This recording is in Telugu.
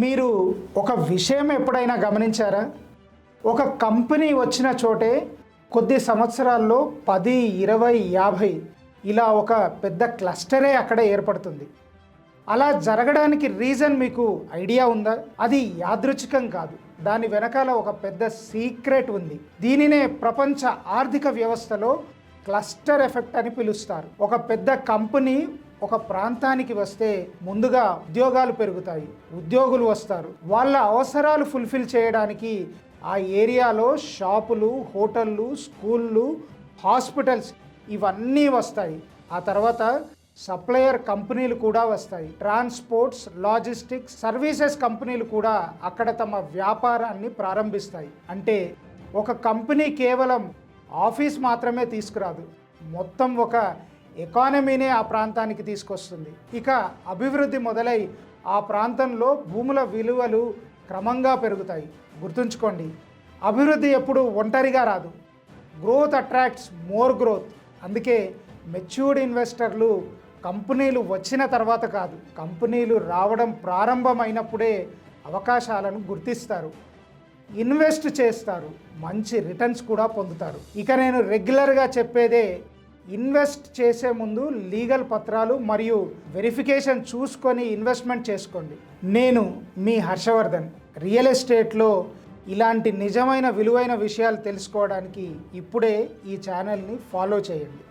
మీరు ఒక విషయం ఎప్పుడైనా గమనించారా? ఒక కంపెనీ వచ్చిన చోటే కొద్ది సంవత్సరాల్లో 10, 20, 50 ఇలా ఒక పెద్ద క్లస్టరే అక్కడ ఏర్పడుతుంది. అలా జరగడానికి రీజన్ మీకు ఐడియా ఉందా? అది యాదృచ్ఛికం కాదు. దాని వెనకాల ఒక పెద్ద సీక్రెట్ ఉంది. దీనినే ప్రపంచ ఆర్థిక వ్యవస్థలో క్లస్టర్ ఎఫెక్ట్ అని పిలుస్తారు. ఒక పెద్ద కంపెనీ ఒక ప్రాంతానికి వస్తే ముందుగా ఉద్యోగాలు పెరుగుతాయి, ఉద్యోగులు వస్తారు. వాళ్ళ అవసరాలు ఫుల్ఫిల్ చేయడానికి ఆ ఏరియాలో షాపులు, హోటళ్ళు, స్కూళ్ళు, హాస్పిటల్స్ ఇవన్నీ వస్తాయి. ఆ తర్వాత సప్లయర్ కంపెనీలు కూడా వస్తాయి. ట్రాన్స్పోర్ట్స్, లాజిస్టిక్స్, సర్వీసెస్ కంపెనీలు కూడా అక్కడ తమ వ్యాపారాన్ని ప్రారంభిస్తాయి. అంటే ఒక కంపెనీ కేవలం ఆఫీస్ మాత్రమే తీసుకురాదు, మొత్తం ఒక ఎకానమీనే ఆ ప్రాంతానికి తీసుకొస్తుంది. ఇక అభివృద్ధి మొదలై ఆ ప్రాంతంలో భూముల విలువలు క్రమంగా పెరుగుతాయి. గుర్తుంచుకోండి, అభివృద్ధి ఎప్పుడు ఒంటరిగా రాదు. Growth attracts more growth. అందుకే మెచ్యూర్డ్ ఇన్వెస్టర్లు కంపెనీలు వచ్చిన తర్వాత కాదు, కంపెనీలు రావడం ప్రారంభమైనప్పుడే అవకాశాలను గుర్తిస్తారు, ఇన్వెస్ట్ చేస్తారు, మంచి రిటర్న్స్ కూడా పొందుతారు. ఇక నేను రెగ్యులర్గా చెప్పేదే, ఇన్వెస్ట్ చేసే ముందు లీగల్ పత్రాలు మరియు వెరిఫికేషన్ చూసుకొని ఇన్వెస్ట్మెంట్ చేసుకోండి. నేను మీ హర్షవర్ధన్. రియల్ ఎస్టేట్లో ఇలాంటి నిజమైన విలువైన విషయాలు తెలుసుకోవడానికి ఇప్పుడే ఈ ఛానల్ని ఫాలో చేయండి.